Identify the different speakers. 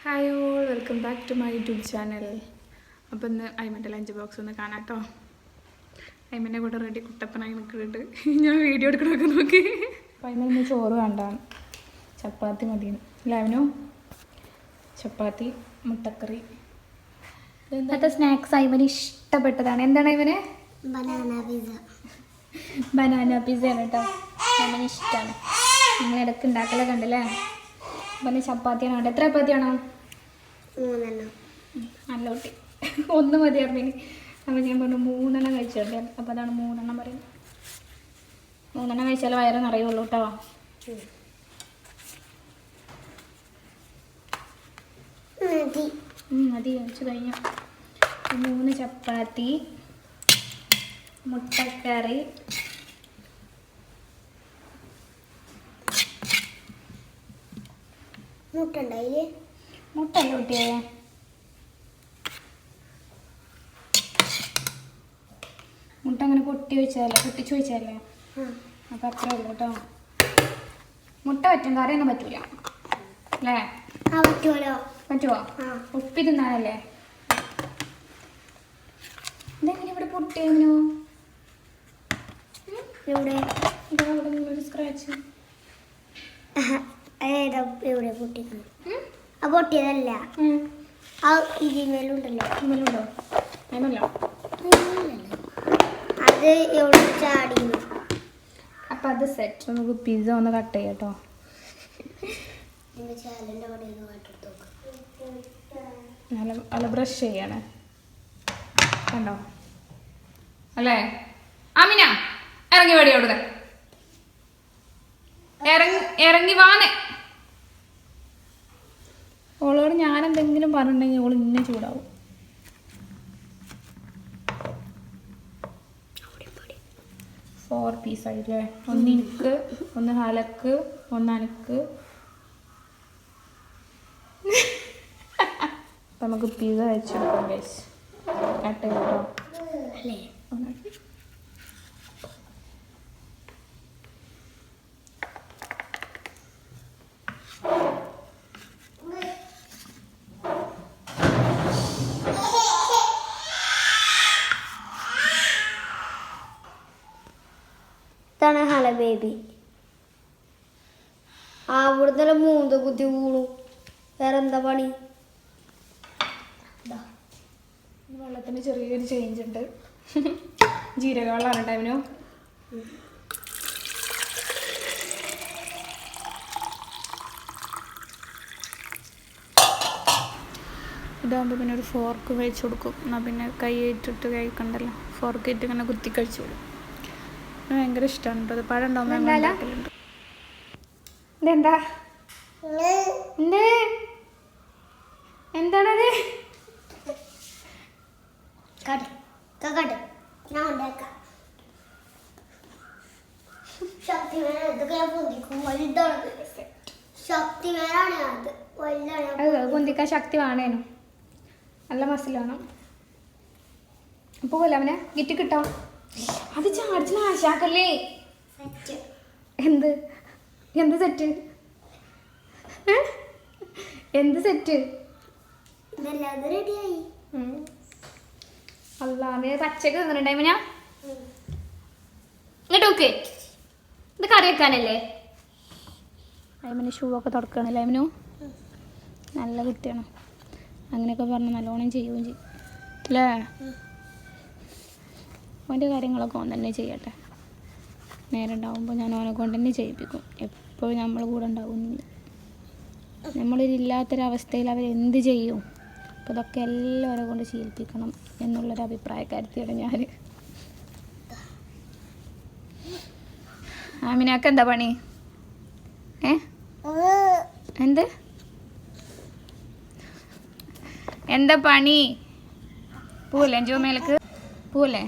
Speaker 1: Hi all, welcome back to my YouTube channel. അപ്പോൾ ഇന്ന് അയിമൻ്റെ lunch box ഒന്ന് കാണാം കേട്ടോ. അയിമൻ്റെ കൂടെ റെഡി കുട്ടപ്പനായി നിൽക്കുന്നുണ്ട്. ഞാൻ വീഡിയോ എടുക്കണമൊക്കെ നോക്കി. അപ്പോൾ അതിന് ചോറ് വേണ്ടാണ്, ചപ്പാത്തി മതിയാണ്. ലാവിനോ ചപ്പാത്തി, മുട്ടക്കറി. ഇന്നത്തെ സ്നാക്സ് അയിമന് ഇഷ്ടപ്പെട്ടതാണ്. എന്താണ് അയിമന്? ബനാന പിസ്സയാണ് കേട്ടോ. അയിമന് ഇഷ്ടമാണ്. നിങ്ങൾ ഇടയ്ക്ക് ഉണ്ടാക്കലൊക്കെ ഉണ്ടല്ലേ. അപ്പം ചപ്പാത്തിയാണ് വേണ്ടത്. എത്ര ചപ്പാത്തിയാണോ?
Speaker 2: 3
Speaker 1: നല്ല കുട്ടി. 1 മതിയായിരുന്നു. അപ്പം ഞാൻ പറഞ്ഞു 3 കഴിച്ചോട്ടെ. അപ്പം അതാണ് 3 പറയുന്നത്. 3 കഴിച്ചാൽ വയറ് നിറയുള്ളൂ കേട്ടോ. മതി, കഴിച്ചു കഴിഞ്ഞു. 3 ചപ്പാത്തി, മുട്ടക്കറി,
Speaker 2: മുട്ട ഉണ്ടായില്ലേ?
Speaker 1: മുട്ടല്ല കുട്ടിയെ, മുട്ട അങ്ങനെ പൊട്ടിച്ചു വെച്ചാലേ. അപ്പം അത്രേ ഉള്ളൂ കേട്ടോ. മുട്ട പറ്റും, കറിയൊന്നും പറ്റൂല അല്ലേ? പറ്റുമോ? ഉപ്പി തിന്നാനല്ലേ? ഇതെങ്ങനെ ഇവിടെ പൊട്ടിയോ? ഇവിടെ സ്ക്രാച്ച്
Speaker 2: എവിടെ പൊട്ടിക്കുന്നു? ആ പൊട്ടിയതല്ല, ആ ഇതിമേലുണ്ടല്ലോ.
Speaker 1: ഇമലുണ്ടോ? അതിമല്ലോ
Speaker 2: അത് എവിടെ ചാടിക്കുന്നു.
Speaker 1: അപ്പം അത് സെറ്റ്. നമുക്ക് പിസ്സ ഒന്ന് കട്ട് ചെയ്യാം കേട്ടോ. നല്ല ബ്രഷ് ചെയ്യാണ് കണ്ടോ അല്ലേ? ആമിന ഇറങ്ങി വേടി അവിടുത്തെ, ഇറങ്ങി വാനെ. ഓളോട് ഞാൻ എന്തെങ്കിലും പറഞ്ഞിട്ടുണ്ടെങ്കിൽ ഓൾ ഇന്നെ ചൂടാവും. ഫോർ പീസായില്ലേ? 1 എനിക്ക്, 1 ഹലക്ക്, 1 അനക്ക്. അപ്പം നമുക്ക് പിസ്സ വെച്ചെടുക്കാം ഗൈസ്. കട്ട് ചെയ്തോ
Speaker 2: അല്ലേ? ഹല ബേബി അവിടുന്ന് 3 കുത്തി വീണു. വേറെ എന്താ പണി?
Speaker 1: വെള്ളത്തിന് ചെറിയൊരു ചേഞ്ച് ഉണ്ട്. ജീരക വെള്ളമാണ് ടൈമിനോ. ഇതാകുമ്പോൾ പിന്നെ ഒരു ഫോർക്ക് കഴിച്ചു കൊടുക്കും. എന്നാൽ പിന്നെ കൈ ഇട്ടിട്ട് കഴിക്കണ്ടല്ലോ. ഫോർക്ക് ഇട്ട് ഇങ്ങനെ കുത്തി കഴിച്ചു കൊടുക്കും. ഭയങ്കര ഇഷ്ടമാണ് കേട്ടോ. അത് പഴം ഉണ്ടാകുമ്പോൾ ഉണ്ടാക്കലുണ്ട്. ഇതെന്താ? എന്താണത്? പൊന്തിക്കാൻ ശക്തി വേണേനു. നല്ല മസിൽ വേണം. അപ്പോൾ അവനെ ഗിറ്റ് കിട്ടോ. അത് ചാടിച്ച് നാശാക്കല്ലേ. എന്ത് സെറ്റ്? എന്ത് സെറ്റ്? അല്ലാതെ പച്ചക്ക് തിന്നിട്ടുണ്ടായി ഞാൻ ഇങ്ങോട്ട് നോക്ക്. ഇത് കറി വെക്കാനല്ലേ? അയ്മന് ഷൂ ഒക്കെ തുടക്കണല്ലേ? അയ്മനു നല്ല കുട്ടിയാണ്. അങ്ങനെയൊക്കെ പറഞ്ഞ് നല്ലോണം ചെയ്യുകയും ചെയ്യും അല്ലേ? അവൻ്റെ കാര്യങ്ങളൊക്കെ ഓൻ തന്നെ ചെയ്യട്ടെ. നേരം ഉണ്ടാകുമ്പോൾ ഞാൻ ഓനെ കൊണ്ട് തന്നെ ചെയ്യിപ്പിക്കും. എപ്പോഴും നമ്മൾ കൂടെ ഉണ്ടാകുന്നില്ല. നമ്മളില്ലാത്തൊരവസ്ഥയിൽ അവരെന്ത് ചെയ്യും? അപ്പോൾ ഇതൊക്കെ എല്ലാവരെ കൊണ്ട് ശീലിപ്പിക്കണം എന്നുള്ളൊരു അഭിപ്രായക്കാരത്തിയാണ് ഞാൻ. ആമിനാക്ക് എന്താ പണി? എന്താ പണി? പോവല്ലേ? അഞ്ചോ മേലേക്ക് പോവല്ലേ?